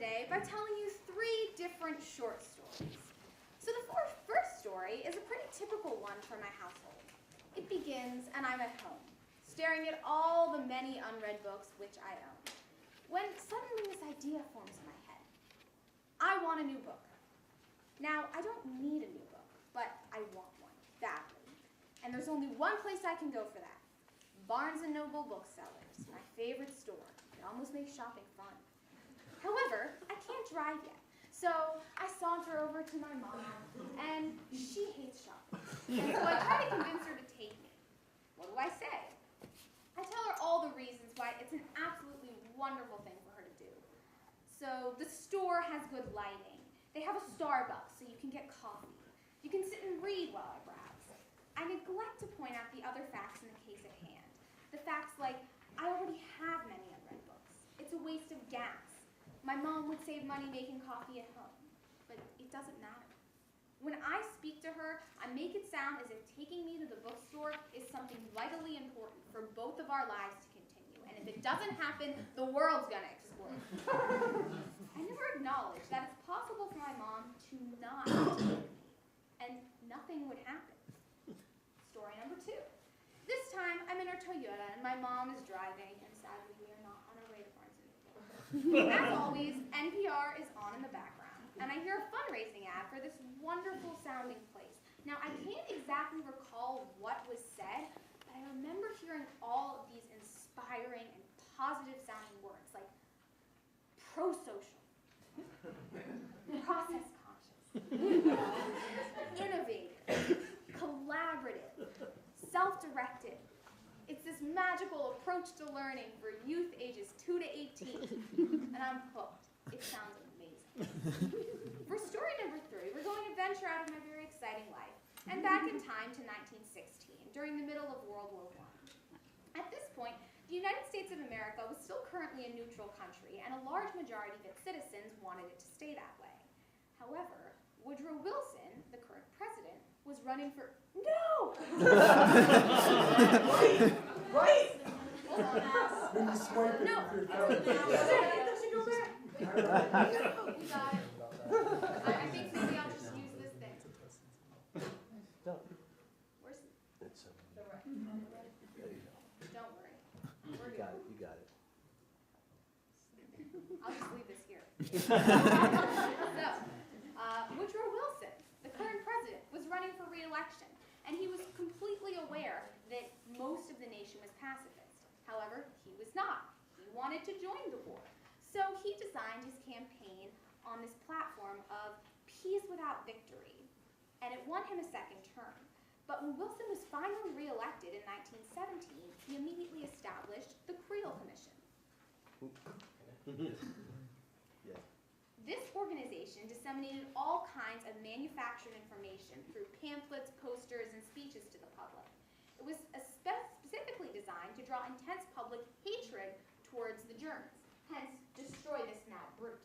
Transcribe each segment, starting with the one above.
today by telling you 3 different short stories. So the first story is a pretty typical one for my household. It begins, and I'm at home, staring at all the many unread books which I own, when suddenly this idea forms in my head. I want a new book. Now, I don't need a new book, but I want one, badly. And there's only one place I can go for that. Barnes & Noble Booksellers, my favorite store. It almost makes shopping fun. However, I can't drive yet, so I saunter over to my mom, and she hates shopping. And so I try to convince her to take me. What do I say? I tell her all the reasons why it's an absolutely wonderful thing for her to do. So the store has good lighting. They have a Starbucks so you can get coffee. You can sit and read while I browse. I neglect to point out the other facts in the case at hand. The facts like, I already have many unread books. It's a waste of gas. My mom would save money making coffee at home. But it doesn't matter. When I speak to her, I make it sound as if taking me to the bookstore is something vitally important for both of our lives to continue. And if it doesn't happen, the world's gonna explode. I never acknowledge that it's possible for my mom to not take me, and nothing would happen. Story number 2. This time, I'm in our Toyota, and my mom is driving, and sadly, we are not on our way to Barnes & Noble. As always, NPR is on in the background, and I hear a fundraising ad for this wonderful sounding place. Now, I can't exactly recall what was said, but I remember hearing all of these inspiring and positive sounding words like pro-social, process conscious, innovative, collaborative, self-directed. It's this magical approach to learning for youth ages 2 to 18, and I'm hooked. It sounds amazing. For story number 3, we're going to venture out of my very exciting life and back in time to 1916, during the middle of World War I. At this point, the United States of America was still currently a neutral country, and a large majority of its citizens wanted it to stay that way. However, Woodrow Wilson, the current president, was running for... No! Right! Hold on now. No! It doesn't go back. No, we got it. I think maybe I'll just use this thing. Where's the right? There you go. Don't worry. We're You good. got it. You got it. I'll just leave this here. Woodrow Wilson, the current president, was running for re-election, and he was completely aware that most of the nation was pacifist. However, he was not. He wanted to join the war. So he designed his campaign on this platform of peace without victory, and it won him a second term. But when Wilson was finally re-elected in 1917, he immediately established the Creel Commission. Yeah. This organization disseminated all kinds of manufactured information through pamphlets, posters, and speeches to the public. It was specifically designed to draw intense public hatred towards the Germans, hence, destroy this mad brute.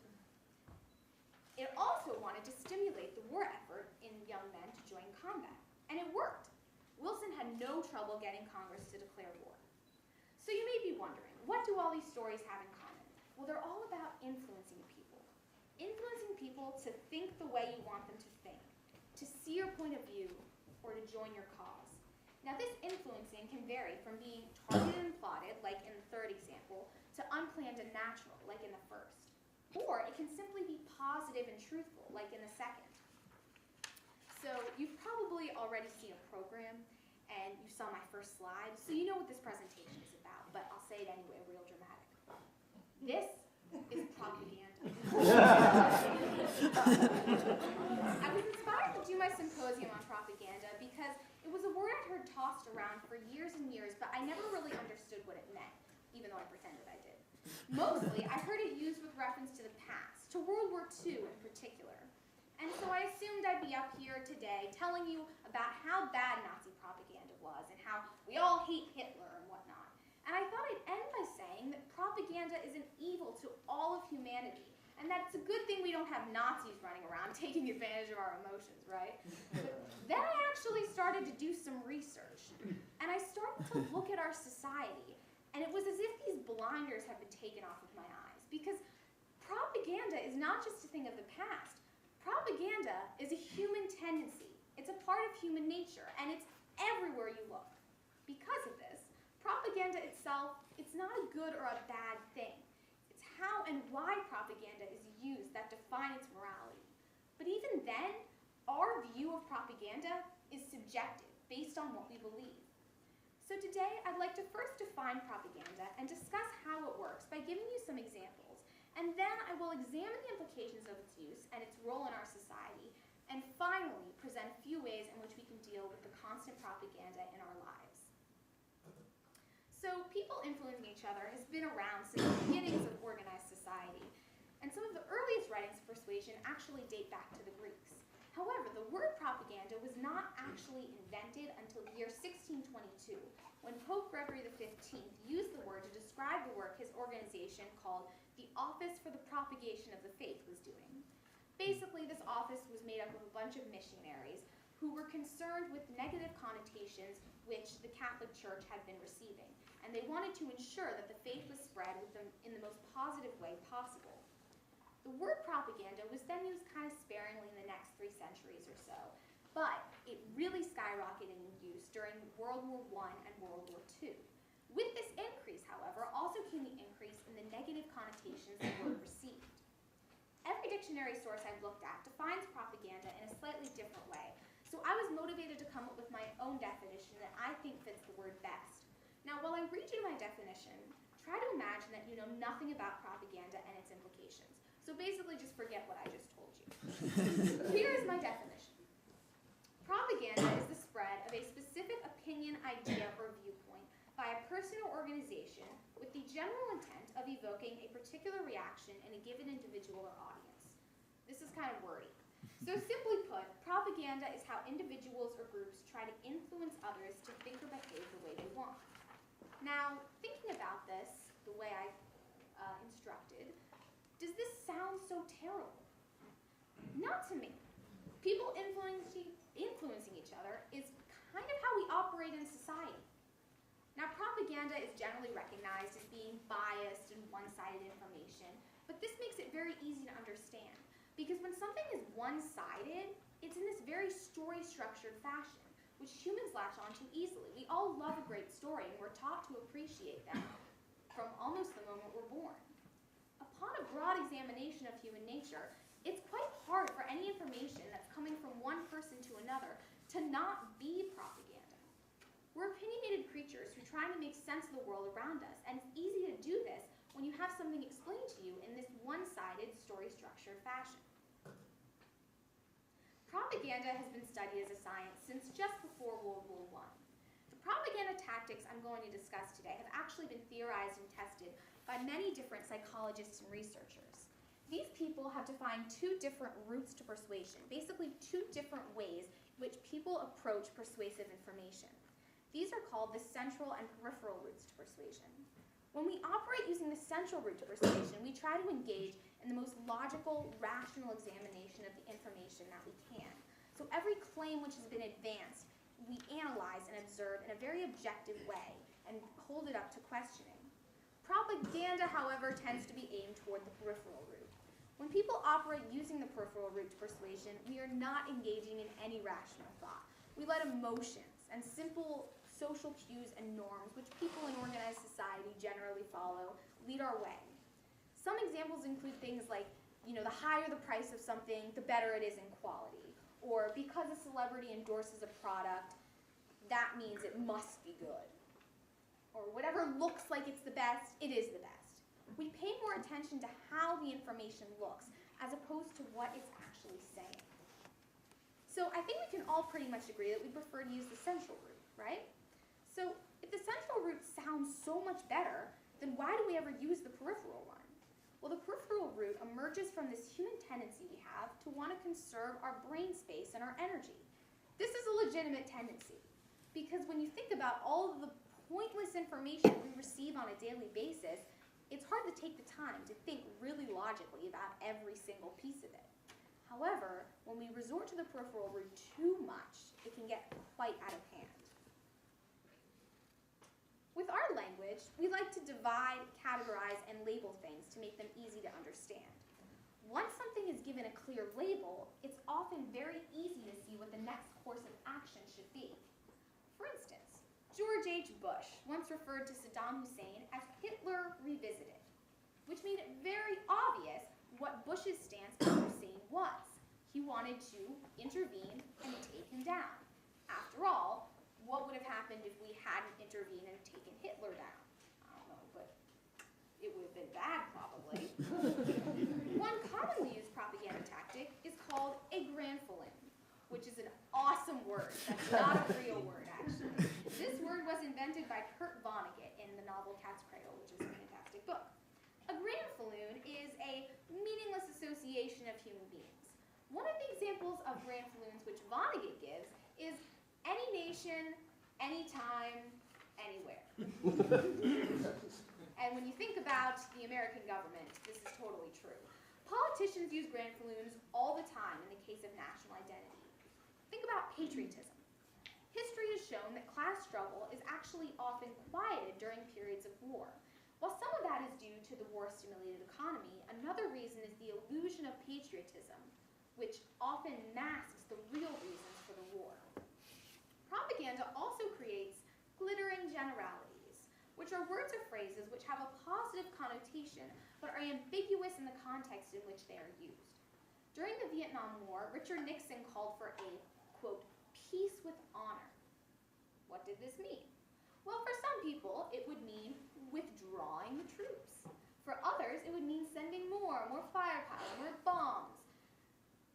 It also wanted to stimulate the war effort in young men to join combat, and it worked. Wilson had no trouble getting Congress to declare war. So you may be wondering, what do all these stories have in common? Well, they're all about influencing people. Influencing people to think the way you want them to think, to see your point of view, or to join your cause. Now, this influencing can vary from being targeted and plotted, like in the third example, to unplanned and natural, like in the first. Or it can simply be positive and truthful, like in the second. So you've probably already seen a program, and you saw my first slide, so you know what this presentation is about, but I'll say it anyway, real dramatic. This is propaganda. I was inspired to do my symposium on propaganda because it was a word I'd heard tossed around for years and years, but I never really understood what it meant, even though I pretended I did. Mostly, I heard it used with reference to the past, to World War II in particular. And so I assumed I'd be up here today telling you about how bad Nazi propaganda was and how we all hate Hitler and whatnot. And I thought I'd end by saying that propaganda is an evil to all of humanity, and that it's a good thing we don't have Nazis running around taking advantage of our emotions, right? But then I actually started to do some research, and I started to look at our society, and it was as if these blinders had been taken off of my eyes, because propaganda is not just a thing of the past. Propaganda is a human tendency. It's a part of human nature, and it's everywhere you look. Because of this, propaganda itself, it's not a good or a bad thing. It's how and why propaganda is used that define its morality. But even then, our view of propaganda is subjective, based on what we believe. So today, I'd like to first define propaganda and discuss how it works by giving you some examples, and then I will examine the implications of its use and its role in our society, and finally present a few ways in which we can deal with the constant propaganda in our lives. So people influencing each other has been around since the beginnings of organized society, and some of the earliest writings of persuasion actually date back to the Greeks. However, the word propaganda was not actually invented until the year 1622, when Pope Gregory XV used the word to describe the work his organization called the Office for the Propagation of the Faith was doing. Basically, this office was made up of a bunch of missionaries who were concerned with negative connotations which the Catholic Church had been receiving, and they wanted to ensure that the faith was spread with them in the most positive way possible. The word propaganda was then used kind of sparingly in the next 3 centuries or so, but it really skyrocketed in use during World War I and World War II. With this increase, however, also came the increase in the negative connotations the word received. Every dictionary source I've looked at defines propaganda in a slightly different way, so I was motivated to come up with my own definition that I think fits the word best. Now, while I read you my definition, try to imagine that you know nothing about propaganda and its implications. So basically, just forget what I just told you. Here is my definition. Propaganda is the spread of a specific opinion, idea, or viewpoint by a person or organization with the general intent of evoking a particular reaction in a given individual or audience. This is kind of wordy. So simply put, propaganda is how individuals or groups try to influence others to think or behave the way they want. Now, thinking about this, the way I instructed, does this sound so terrible? Not to me. People influencing each other is kind of how we operate in society. Now, propaganda is generally recognized as being biased and one-sided information, but this makes it very easy to understand. Because when something is one-sided, it's in this very story-structured fashion, which humans latch onto easily. We all love a great story, and we're taught to appreciate them from almost the moment we're born. Upon a broad examination of human nature, it's quite hard for any information that's coming from one person to another to not be propaganda. We're opinionated creatures who try to make sense of the world around us, and it's easy to do this when you have something explained to you in this one-sided, story-structured fashion. Propaganda has been studied as a science since just before World War I. The propaganda tactics I'm going to discuss today have actually been theorized and tested by many different psychologists and researchers. These people have defined 2 different routes to persuasion, basically 2 different ways in which people approach persuasive information. These are called the central and peripheral routes to persuasion. When we operate using the central route to persuasion, we try to engage in the most logical, rational examination of the information that we can. So every claim which has been advanced, we analyze and observe in a very objective way and hold it up to questioning. Propaganda, however, tends to be aimed toward the peripheral route. When people operate using the peripheral route to persuasion, we are not engaging in any rational thought. We let emotions and simple social cues and norms, which people in organized society generally follow, lead our way. Some examples include things like, the higher the price of something, the better it is in quality. Or because a celebrity endorses a product, that means it must be good. Or whatever looks like it's the best, it is the best. We pay more attention to how the information looks as opposed to what it's actually saying. So I think we can all pretty much agree that we prefer to use the central route, right? So if the central route sounds so much better, then why do we ever use the peripheral one? Well, the peripheral route emerges from this human tendency we have to want to conserve our brain space and our energy. This is a legitimate tendency, because when you think about all of the pointless information we receive on a daily basis, it's hard to take the time to think really logically about every single piece of it. However, when we resort to the peripheral route too much, it can get quite out of hand. With our language, we like to divide, categorize, and label things to make them easy to understand. Once something is given a clear label, it's often very easy to see what the next course of action should be. For instance, George H. Bush once referred to Saddam Hussein as Hitler revisited, which made it very obvious what Bush's stance on Hussein was. He wanted to intervene and take him down. After all, what would have happened if we hadn't intervened and taken Hitler down? I don't know, but it would have been bad, probably. One commonly used propaganda tactic is called a granfalloon, which is an awesome word. That's not a real word, actually. This word was invented by Kurt Vonnegut in the novel Cat's Cradle, which is a fantastic book. A granfalloon is a meaningless association of human beings. One of the examples of granfalloons which Vonnegut gives is any nation, anytime, anywhere. And when you think about the American government, this is totally true. Politicians use granfalloons all the time in the case of national identity. Think about patriotism. History has shown that class struggle is actually often quieted during periods of war. While some of that is due to the war-stimulated economy, another reason is the illusion of patriotism, which often masks the real reasons for the war. Propaganda also creates glittering generalities, which are words or phrases which have a positive connotation but are ambiguous in the context in which they are used. During the Vietnam War, Richard Nixon called for a, quote, peace with honor. What did this mean? Well, for some people, it would mean withdrawing the troops. For others, it would mean sending more firepower, more bombs.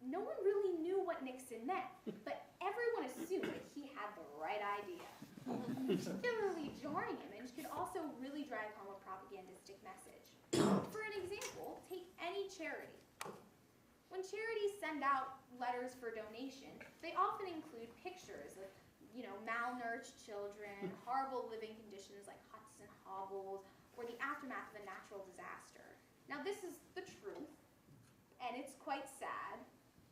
No one really knew what Nixon meant, but everyone assumed that he had the right idea. A particularly jarring image could also really drive home a propagandistic message. For an example, take any charity. When charities send out letters for donation, they often include pictures of, malnourished children, horrible living conditions like huts and hovels, or the aftermath of a natural disaster. Now, this is the truth, and it's quite sad,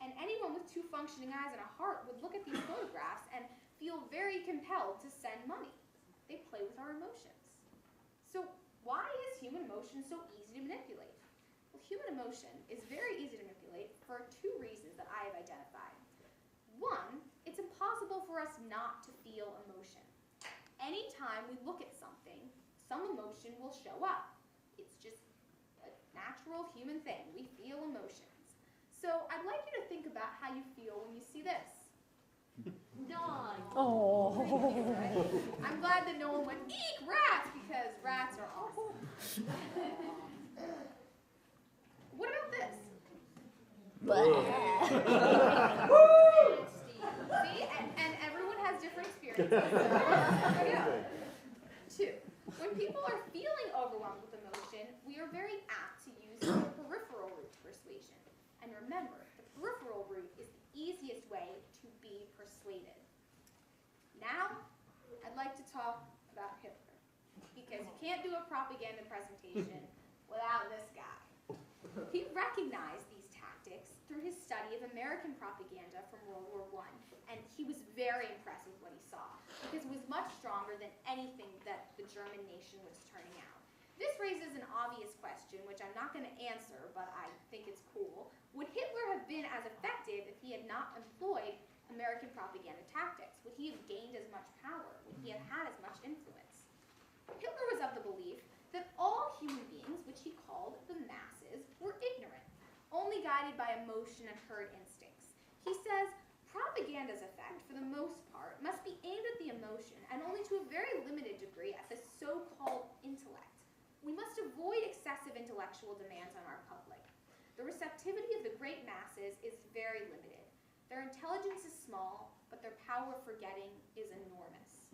and anyone with two functioning eyes and a heart would look at these photographs and feel very compelled to send money. They play with our emotions. So why is human emotion so easy to manipulate? Well, human emotion is very easy to manipulate for two reasons that I have identified. One, it's impossible for us not to feel emotion. Anytime we look at something, some emotion will show up. It's just a natural human thing. We feel emotions. So I'd like you to think about how you feel when you see this. None. Oh. I'm glad that no one went, eek, rats, because rats are awful. What about this? See, and everyone has different experiences. There we go. Two, when people are feeling overwhelmed with emotion, we are very apt to use the peripheral route to persuasion. And remember, the peripheral route is the easiest way to be persuaded. Now, I'd like to talk about Hitler, because you can't do a propaganda presentation without this guy. He recognized these tactics through his study of American propaganda from World War I, and he was very impressed with what he saw, because it was much stronger than anything that the German nation was turning out. This raises an obvious question, which I'm not going to answer, but I think it's cool. Would Hitler have been as effective if he had not employed American propaganda tactics? Would he have gained as much power? Would he have had as much influence? Hitler was of the belief that all human beings, which he called the masses, were ignorant, only guided by emotion and herd instincts. He says propaganda's effect, for the most part, must be aimed at the emotion and only to a very limited degree at the so-called intellect. We must avoid excessive intellectual demands on our public. The receptivity of the great masses is very limited. Their intelligence is small, but their power for getting is enormous.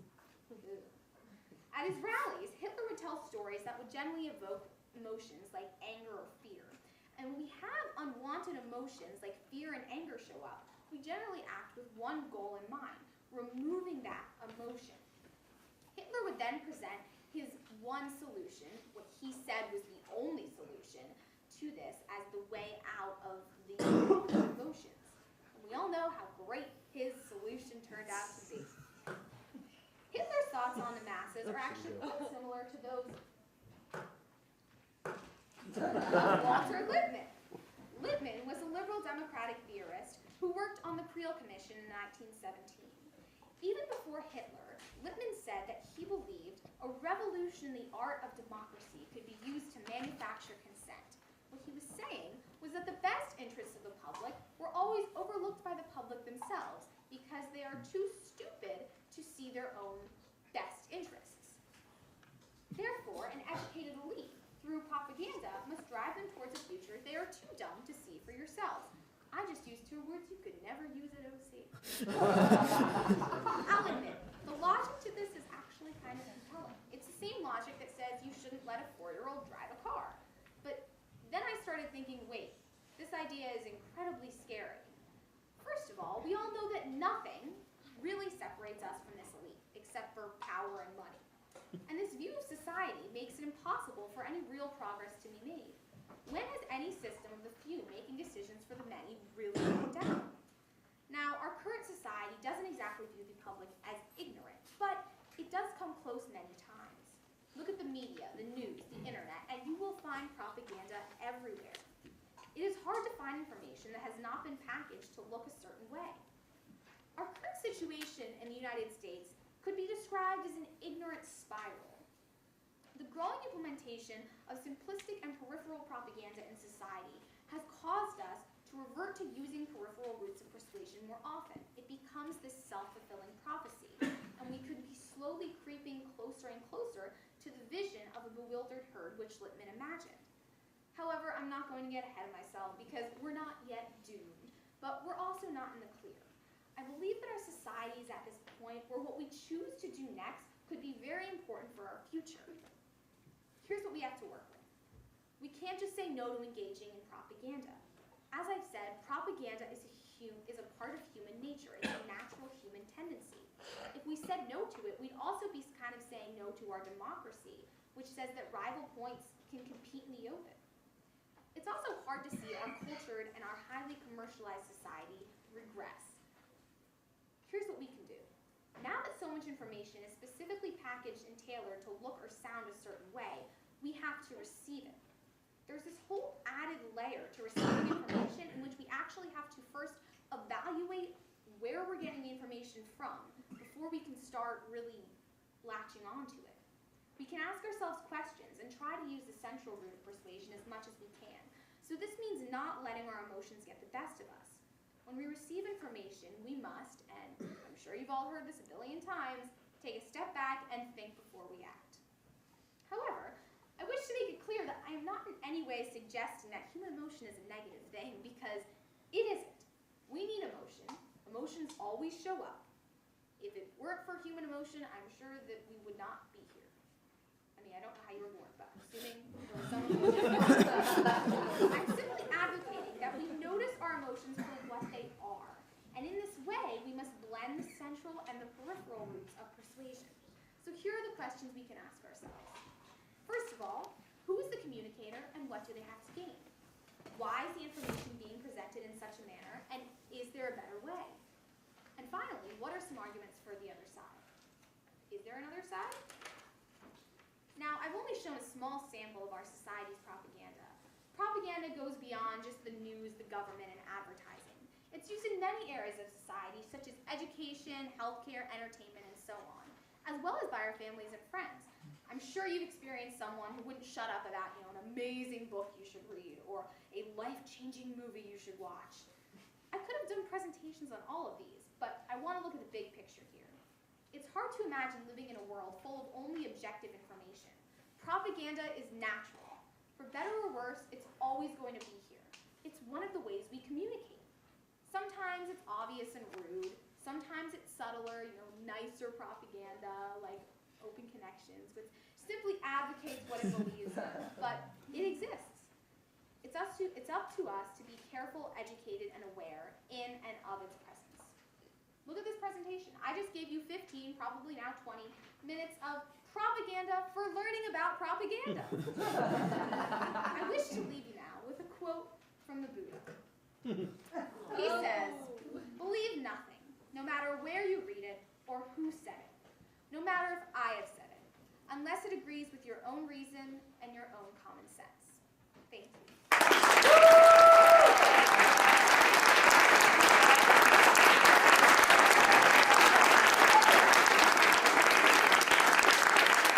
At his rallies, Hitler would tell stories that would generally evoke emotions like anger or fear. And when we have unwanted emotions like fear and anger show up, we generally act with one goal in mind, removing that emotion. Hitler would then present his one solution, what he said was the only solution, to this as the way out of the emotions. And we all know how great his solution turned out to be. Hitler's thoughts on the masses are actually quite similar to those of Walter Lippmann. Lippmann 1917. Even before Hitler, Lippmann said that he believed a revolution in the art of democracy could be used to manufacture consent. What he was saying was that the best interests of the public were always overlooked by the public themselves because they are too stupid to see their own best interests. Therefore, an educated elite, through propaganda, must drive them towards a future they are too dumb to see for yourselves. I just used two words you could never use at OC. I'll admit, the logic to this is actually kind of compelling. It's the same logic that says you shouldn't let a 4-year-old drive a car. But then I started thinking, wait, this idea is incredibly scary. First of all, we all know that nothing really separates us from this elite, except for power and money. And this view of society makes it impossible for any real progress to be made. When has any system of the few making decisions for the many really broken down? Now, our current society doesn't exactly view the public as ignorant, but it does come close many times. Look at the media, the news, the internet, and you will find propaganda everywhere. It is hard to find information that has not been packaged to look a certain way. Our current situation in the United States could be described as an ignorant spiral. The growing implementation of simplistic and peripheral propaganda in society has caused us to revert to using peripheral routes of persuasion more often. It becomes this self-fulfilling prophecy, and we could be slowly creeping closer and closer to the vision of a bewildered herd which Lippmann imagined. However, I'm not going to get ahead of myself because we're not yet doomed, but we're also not in the clear. I believe that our society is at this point where what we choose to do next could be very important for our future. Here's what we have to work with. We can't just say no to engaging in propaganda. As I've said, propaganda is a part of human nature. It's a natural human tendency. If we said no to it, we'd also be kind of saying no to our democracy, which says that rival points can compete in the open. It's also hard to see our cultured and our highly commercialized society regress. Here's what we can do. Now that so much information is specifically packaged and tailored to look or sound a certain way, we have to receive it. There's this whole added layer to receiving information in which we actually have to first evaluate where we're getting the information from before we can start really latching onto it. We can ask ourselves questions and try to use the central route of persuasion as much as we can. So this means not letting our emotions get the best of us. When we receive information, we must, and I'm sure you've all heard this a billion times, take a step back and think before we act. However, I wish to make it clear that I am not in any way suggesting that human emotion is a negative thing, because it isn't. We need emotion. Emotions always show up. If it weren't for human emotion, I'm sure that we would not be here. I mean, I don't know how you were born, but I'm assuming there was someone who was I'm simply advocating that we notice our emotions for what they are. And in this way, we must blend the central and the peripheral routes of persuasion. So here are the questions we can ask ourselves. First of all, who is the communicator and what do they have to gain? Why is the information being presented in such a manner, and is there a better way? And finally, what are some arguments for the other side? Is there another side? Now, I've only shown a small sample of our society's propaganda. Propaganda goes beyond just the news, the government, and advertising. It's used in many areas of society, such as education, healthcare, entertainment, and so on, as well as by our families and friends. I'm sure you've experienced someone who wouldn't shut up about, an amazing book you should read, or a life-changing movie you should watch. I could have done presentations on all of these, but I want to look at the big picture here. It's hard to imagine living in a world full of only objective information. Propaganda is natural. For better or worse, it's always going to be here. It's one of the ways we communicate. Sometimes it's obvious and rude. Sometimes it's subtler, nicer propaganda, like open connections, which simply advocates what it believes in, but it exists. It's up to us to be careful, educated, and aware in and of its presence. Look at this presentation. I just gave you 15, probably now 20, minutes of propaganda for learning about propaganda. I wish to leave you now with a quote from the Buddha. He says, "Believe nothing, no matter where you read it or who said it, no matter if I have said it, unless it agrees with your own reason and your own common sense." Thank you.